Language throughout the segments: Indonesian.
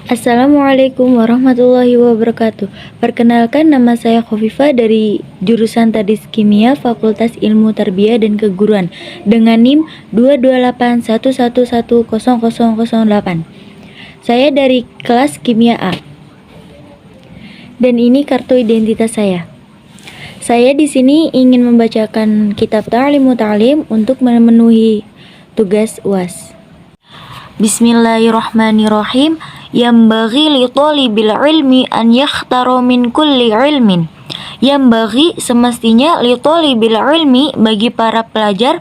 Assalamualaikum warahmatullahi wabarakatuh. Perkenalkan, nama saya Khofifah dari jurusan Tadris Kimia Fakultas Ilmu Tarbiyah dan Keguruan dengan NIM 22811100008. Saya dari kelas Kimia A. Dan ini kartu identitas saya. Saya di sini ingin membacakan kitab Ta'limu Ta'lim untuk memenuhi tugas UAS. Bismillahirrahmanirrahim. Yambaghi li talibil ilmi an yakhtaro min kulli ilmin. Yambaghi semestinya li talibil ilmi bagi para pelajar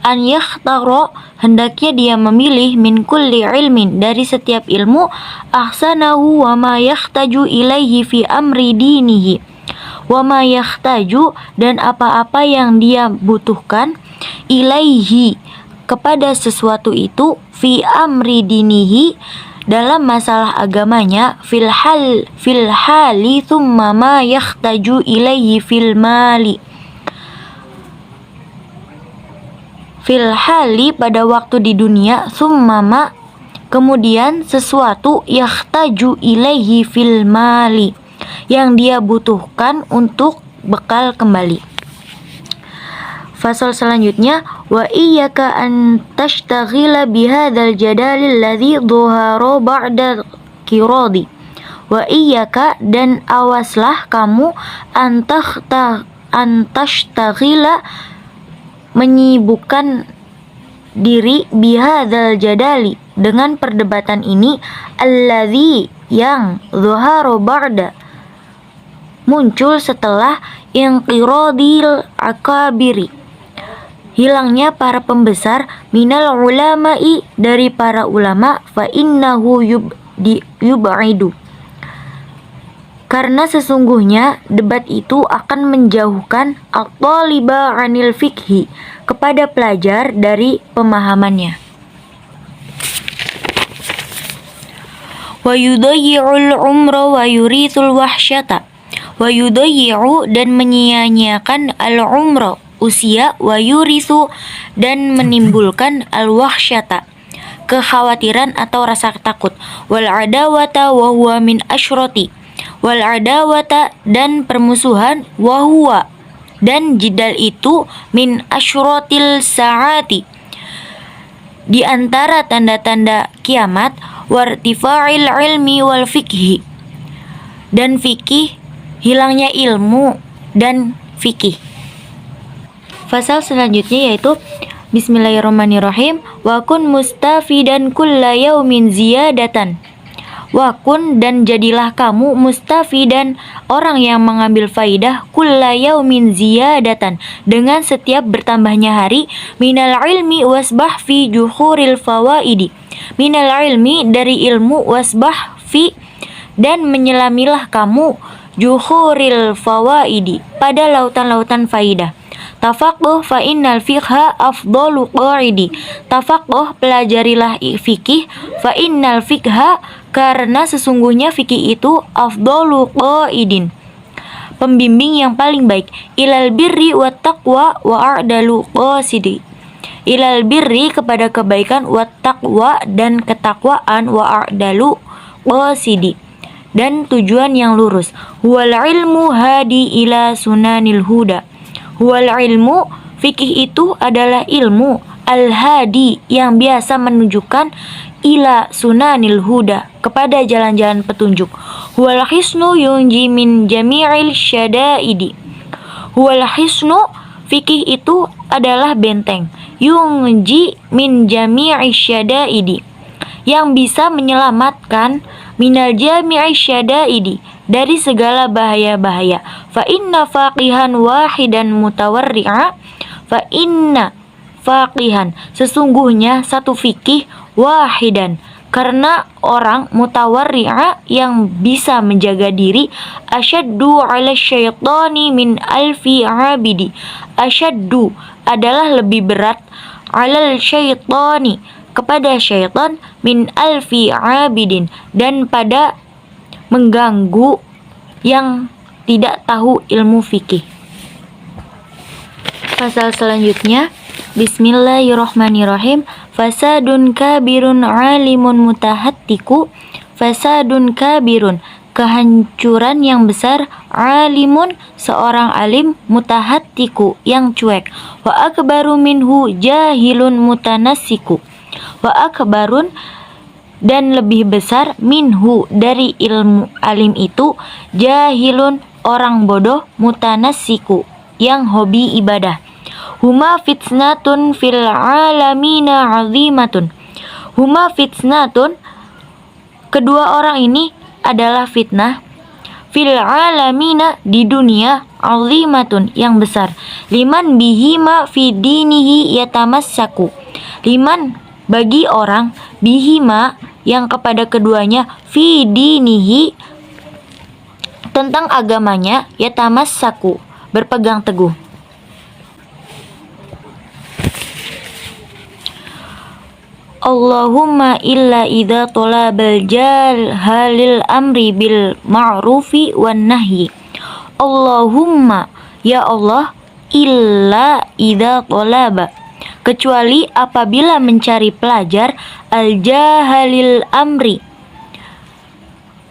an yakhtaro hendaknya dia memilih min kulli ilmin dari setiap ilmu ahsanahu wa ma yakhtaju ilaihi fi amri dinihi. Wa ma yakhtaju dan apa-apa yang dia butuhkan ilaihi kepada sesuatu itu fi amri dinihi dalam masalah agamanya fil hali thumma ma yakhtaju ilaihi fil mali. Fil hali pada waktu di dunia, thumma ma kemudian sesuatu yakhtaju ilaihi fil mali yang dia butuhkan untuk bekal kembali. Fasal selanjutnya, wa iyyaka an tashtaghila bihadzal jadalil ladzi dhuhara ba'da qiradi. Wa iyyaka dan awaslah kamu an tashtaghila menyibukkan diri bihadzal jadali dengan perdebatan ini alladzi yang dhuhara ba'da muncul setelah inqiradil akabiri hilangnya para pembesar minal ulama'i dari para ulama fa innahu yub'idu karena sesungguhnya debat itu akan menjauhkan at-taliba 'anil fikhi kepada pelajar dari pemahamannya. Wa yudayyi'ul umra wa yurithul wahsyata. Wa yudayyi'u dan menyia-nyiakan al-umra usia wa yurithu dan menimbulkan al-wahsyata kekhawatiran atau rasa takut wal adawata wa huwa min asyrati wal adawata dan permusuhan wa huwa dan jidal itu min asyratil saati di antara tanda-tanda kiamat wartifa'il ilmi wal fikhi dan fikih hilangnya ilmu dan fikih. Fasal selanjutnya yaitu Bismillahirrahmanirrahim. Wa kun mustafidan kulla yaumin ziyadatan. Wa kun dan jadilah kamu mustafidan orang yang mengambil faidah kulla yaumin ziyadatan dengan setiap bertambahnya hari minal ilmi wasbah fi juhuril fawaidi. Minal ilmi dari ilmu wasbah fi dan menyelamilah kamu juhuril fawaidi pada lautan-lautan faidah. Tafaqquh fa innal fiqha afdalu qa'idi. Tafaqquh pelajarilah fikih fa innal fiqha karena sesungguhnya fikih itu afdalu qa'idin pembimbing yang paling baik ilal birri wat taqwa wa a'dalu qasidi. Ilal birri kepada kebaikan wat taqwa dan ketakwaan wa a'dalu qasidi dan tujuan yang lurus. Huwal ilmu hadi ila sunanil huda. Huwal ilmu fikih itu adalah ilmu al-hadi yang biasa menunjukkan ila sunanil huda kepada jalan-jalan petunjuk. Huwal hisnu yunji min jami'il syada'idi. Huwal hisnu fikih itu adalah benteng yunji min jami'il syada'idi yang bisa menyelamatkan minal jami'i syada'idi dari segala bahaya-bahaya. Fa inna faqihan wahidan mutawarri'a. Fa inna faqihan sesungguhnya satu fikih wahidan karena orang mutawarri'a yang bisa menjaga diri asyaddu 'ala syaitani min alfi 'abidi. Asyaddu adalah lebih berat 'ala syaitani kepada syaitan min alfi 'abidin dan pada mengganggu yang tidak tahu ilmu fikih. Pasal selanjutnya Bismillahirrahmanirrahim. Fasadun kabirun alimun mutahattiku fasadun kabirun, kehancuran yang besar, alimun, seorang alim, mutahattiku, yang cuek, wa akbaru minhu jahilun mutanassiku, wa akbarun, dan lebih besar, minhu, dari ilmu alim itu, jahilun, orang bodoh, mutanassiku, yang hobi ibadah. Huma fitnatun fil alamina azimatun. Huma fitnatun, kedua orang ini adalah fitnah, fil alamina, di dunia, azimatun, yang besar. Liman bihima fi dinihi yatamassaku. Liman, bagi orang, bihima, yang kepada keduanya, fi dinihi, tentang agamanya, yatamassaku, berpegang teguh. Allahumma illa idza talabal halil amri bil ma'rufi wan nahyi. Allahumma, ya Allah, illa idza talaba, kecuali apabila mencari pelajar, al jahalil amri,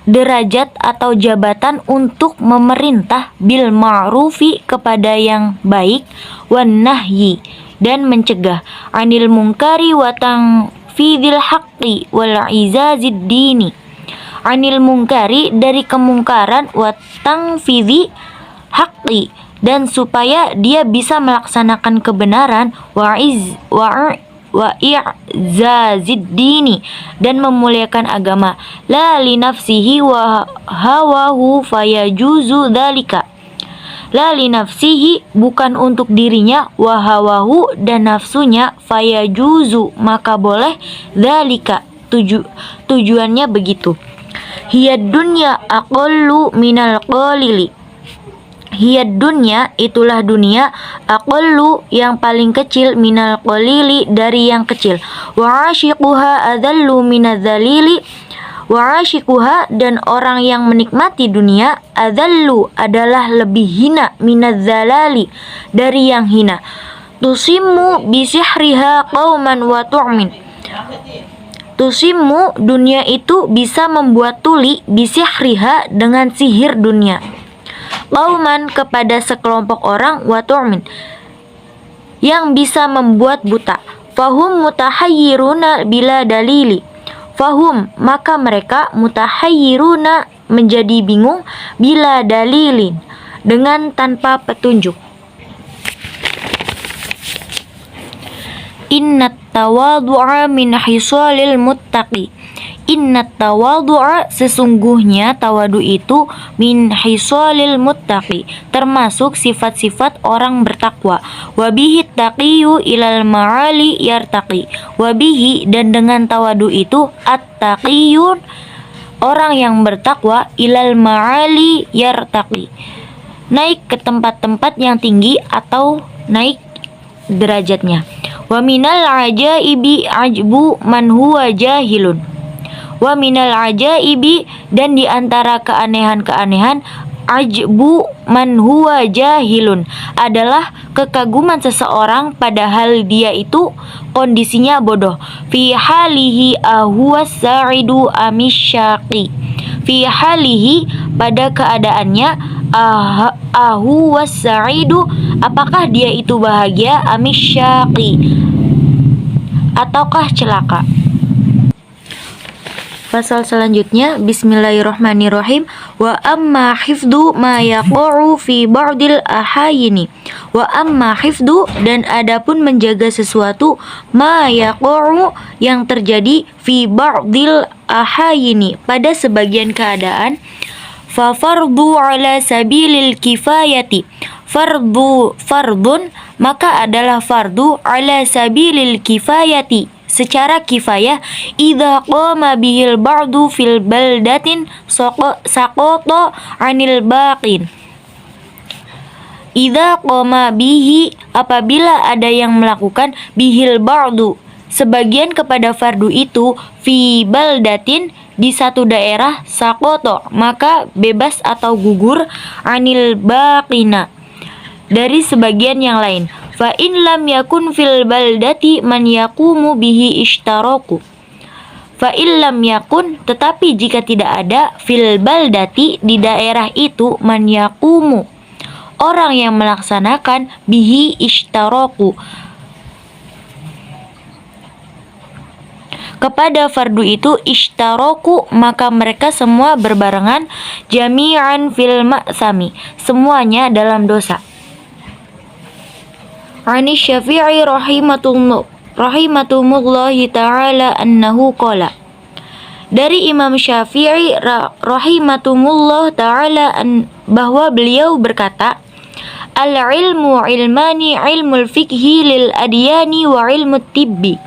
derajat atau jabatan untuk memerintah, bil ma'rufi, kepada yang baik, wan nahyi, dan mencegah, anil munkari wa tanfidil haqqi wal izazid dini, anil munkari, dari kemungkaran, wa tanfidhi haqqi, dan supaya dia bisa melaksanakan kebenaran, wa i'zazid dini, dan memuliakan agama, la li nafsihi wa hawahu fayajuzu dzalika, la li nafsihi, bukan untuk dirinya, wa hawahu, dan nafsunya, fayajuzu, maka boleh, dzalika, tujuannya begitu. Hiyad dunya aqallu minal qalili. Hiyad dunya, itulah dunia, aqallu, yang paling kecil, minal qalili, dari yang kecil, wa ashiquha adallu minadz dzalili, wa ashiquha, dan orang yang menikmati dunia, adallu, adalah lebih hina, minadz dzalali, dari yang hina. Tusimmu bisihriha qauman wa tu'min. Tusimmu, dunia itu bisa membuat tuli, bisihriha, dengan sihir dunia, qauman, kepada sekelompok orang, wa tu'min, yang bisa membuat buta, fahum mutahayyiruna bila dalili, fahum, maka mereka, mutahayyiruna, menjadi bingung, bila dalilin, dengan tanpa petunjuk. Innat tawadu'a min hisalil muttaqi. Innat tawadu'a, sesungguhnya tawadu itu, min hisalil muttaqi, termasuk sifat-sifat orang bertakwa. Wabihi taqiyu ilal ma'ali yartaqi. Wabihi, dan dengan tawadu itu, at-taqiyun, orang yang bertakwa, ilal ma'ali yartaqi, naik ke tempat-tempat yang tinggi atau naik derajatnya. Wa minal ajaibi ajbu man huwa jahilun. Wa minal ajaibi, dan di antara keanehan-keanehan, ajbu man huwa jahilun, adalah kekaguman seseorang padahal dia itu kondisinya bodoh. Fi halihi ahuwas sa'idu amisyaqi. Fi halihi, pada keadaannya, ahuwas sa'idu, apakah dia itu bahagia, amisyaqi, ataukah celaka. Pasal selanjutnya, bismillahirrahmanirrahim. Wa amma hifdu ma yaqa'u fi ba'dil ahayini. Wa amma hifdu, dan adapun menjaga sesuatu, ma yaqa'u, yang terjadi, fi ba'dil ahayini, pada sebagian keadaan, fa fardu ala sabilil kifayati. Fardun, maka adalah fardu, ala sabilil kifayati, secara kifayah, idza qama bihil ba'du fil baldatin saqata 'anil baqin. Idza qama bihi, apabila ada yang melakukan, bihil ba'du, sebagian kepada fardu itu, fi baldatin, di satu daerah, saqata, maka bebas atau gugur, 'anil baqina, dari sebagian yang lain. Fa in lam yakun fil baldati man yaqumu bihi ishtaraku. Fa illam yakun, tetapi jika tidak ada, fil baldati, di daerah itu, man yaqumu, orang yang melaksanakan, bihi ishtaraku, kepada fardu itu, ishtaraku, maka mereka semua berbarengan, jami'an fil ma'sami, semuanya dalam dosa. Ani Syafi'i rahimatullahi ta'ala annahu qala, dari Imam Syafi'i rahimatullah ta'ala bahwa beliau berkata, al-ilmu ilmani, ilmul fikhi lil adyani wa ilmu tibbi.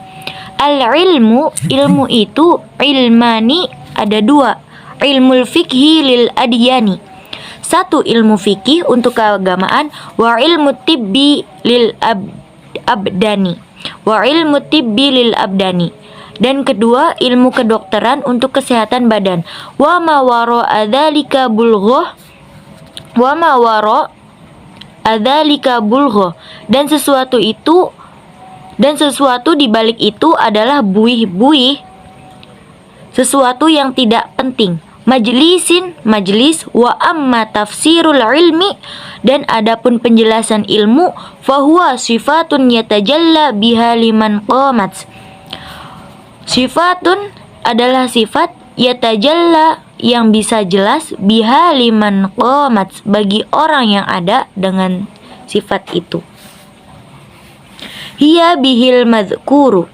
Al-ilmu, ilmu itu, ilmani, ada dua, ilmul fikhi lil adyani, satu ilmu fikih untuk keagamaan, wa ilmu tibbi lil abdani, wa ilmu tibbi lil abdani, dan kedua ilmu kedokteran untuk kesehatan badan. Wa ma wara adzalika bulghah, wa ma wara adzalika bulghah, dan sesuatu di balik itu adalah buih-buih, sesuatu yang tidak penting. Majlisin, majlis, wa amma tafsirul ilmi, dan adapun penjelasan ilmu, fahuwa sifatun yatajalla biha liman qamat. Sifatun adalah sifat, yatajalla, yang bisa jelas, biha liman qamat, bagi orang yang ada dengan sifat itu. Hiya bihil madzkuru,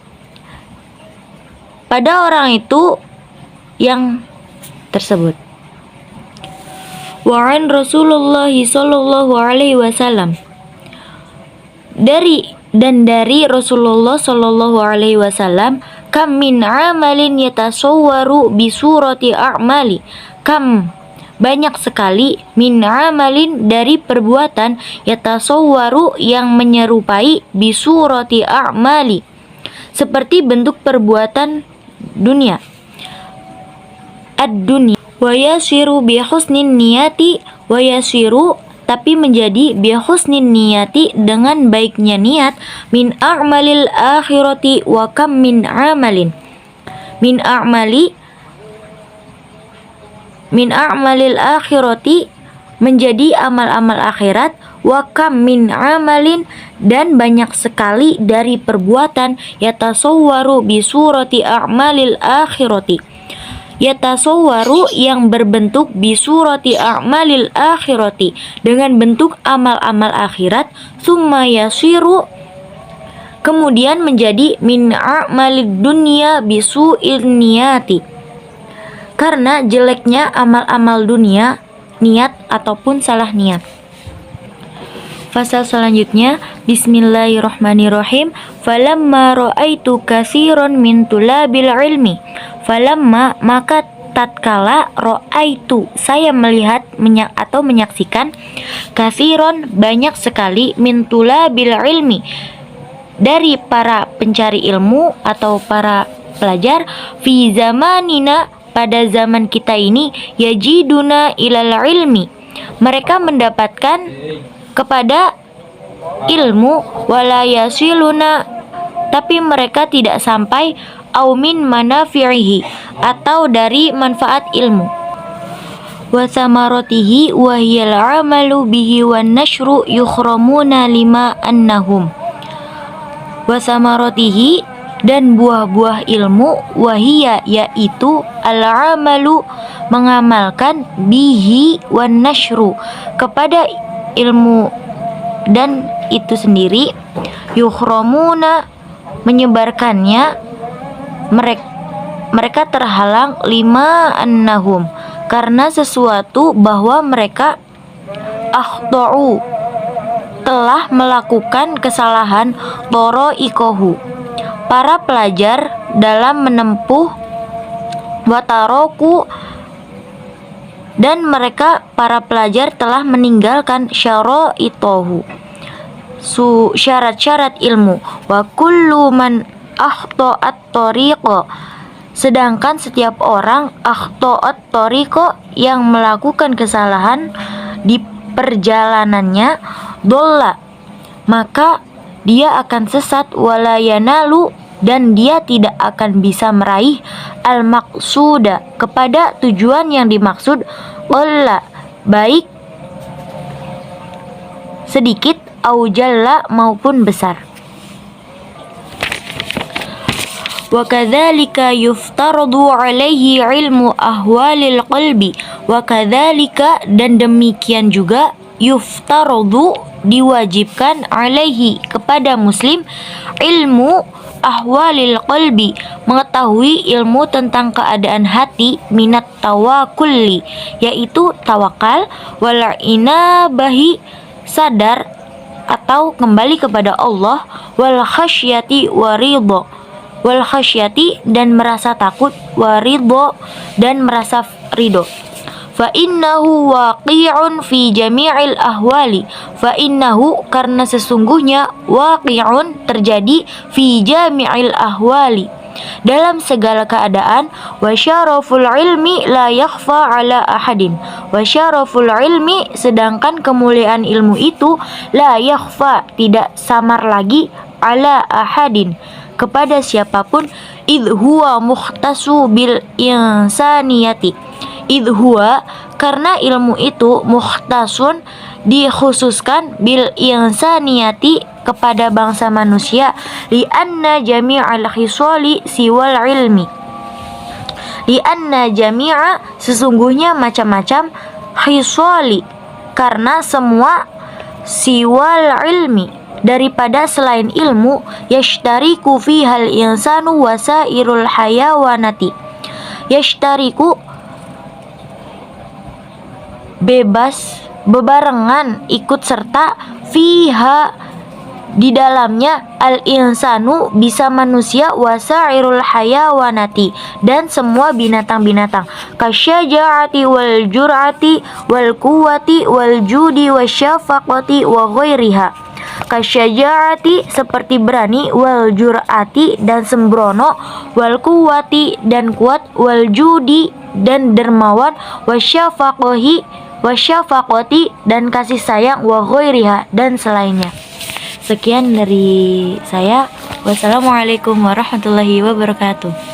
pada orang itu yang tersebut. Wa an Rasulullah sallallahu alaihi wasallam, dari Rasulullah sallallahu alaihi wasallam, kam min amalin yatasawwaru bi surati a'mali, kam, banyak sekali, min amalin, dari perbuatan, yatasawwaru, yang menyerupai, bi surati a'mali, seperti bentuk perbuatan dunia, ad-dunya, wa yasiru bi husnin niyati, wa yasiru, tapi menjadi bi husnin niyati, dengan baiknya niat, min a'malil akhirati, wa kam min amalin, min a'malil akhirati, menjadi amal-amal akhirat, wa kam min amalin, dan banyak sekali dari perbuatan, yatasawwaru bi surati a'malil akhirati, yatasawwaru, yang berbentuk, bi surati a'malil akhirati, dengan bentuk amal-amal akhirat, summa yasiru, kemudian menjadi, min a'malid dunya bi su'il niyati, karena jeleknya amal-amal dunia, niat ataupun salah niat. Pasal selanjutnya, bismillahirrahmanirrahim. Falamma ra'aitu katsiran min tulabil ilmi, falamma, maka tatkala, ra'aitu, saya melihat atau menyaksikan, katsiran, banyak sekali, min tulabil ilmi, dari para pencari ilmu atau para pelajar, fi zamanina, pada zaman kita ini, yajiduna ilal ilmi, mereka mendapatkan kepada ilmu, wala yasiluna, tapi mereka tidak sampai, au min manafi'ihi, atau dari manfaat ilmu, wa samaratihi wa hiyal amalu bihi wan nashru yukhramuna lima annahum, wa samaratihi, dan buah-buah ilmu, wahia, yaitu al-amalu, mengamalkan, bihi wan nashru, kepada ilmu dan itu sendiri, yukhramuna, menyebarkannya, mereka terhalang, lima annahum, karena sesuatu bahwa mereka, akhta'u, telah melakukan kesalahan, toro'ikohu, para pelajar dalam menempuh, wataroku, dan mereka para pelajar telah meninggalkan, syara'itohu, syarat-syarat ilmu, wa kullu man akhta'at tariqo, sedangkan setiap orang, akhta'at tariqo, yang melakukan kesalahan di perjalanannya, dolla, maka dia akan sesat, wala yanalu, dan dia tidak akan bisa meraih al-maqsuda kepada tujuan yang dimaksud, qalla baik sedikit, au jalla maupun besar. Wa kadzalika yuftaradu alaihi ilmu ahwalil qalbi. Wa kadzalika, dan demikian juga, yuftaradu diwajibkan, alaihi kepada muslim, ilmu ahwalil qalbi mengetahui ilmu tentang keadaan hati, minat tawakulli yaitu tawakal, wal inabahi sadar atau kembali kepada Allah, wal khasyati waridho, wal khasyati dan merasa takut, waridho dan merasa ridho. Fa innahu waqi'un fi jami'il ahwali. Fa innahu, karena sesungguhnya, waqi'un terjadi, fi jami'il ahwali dalam segala keadaan, wa syaraful ilmi la yakhfa ala ahadin. Wa syaraful ilmi, sedangkan kemuliaan ilmu itu, la yakhfa tidak samar lagi, ala ahadin kepada siapapun, idh huwa mukhtasu bil insaniyati. Idh huwa, karena ilmu itu, mukhtasun dikhususkan, bil insaniyati kepada bangsa manusia, li anna jami'al khisali siwal ilmi. Li anna jami'a, sesungguhnya macam-macam, khisali karena semua, siwal ilmi daripada selain ilmu, yashtariku fihal insanu wasairul hayawanati. Yashtariku bebas, bebarengan, ikut serta, fiha di dalamnya, al insanu bisa manusia, wasairul hayawanati dan semua binatang-binatang, kasyaja'ati wal jur'ati wal quwwati wal judi wasyafaqati wa ghairiha. Kasyaja'ati seperti berani, wal jur'ati dan sembrono, wal quwwati dan kuat, wal judi dan dermawan, wasyafaqati dan kasih sayang, wa ghairiha dan selainnya. Sekian dari saya. Wassalamualaikum warahmatullahi wabarakatuh.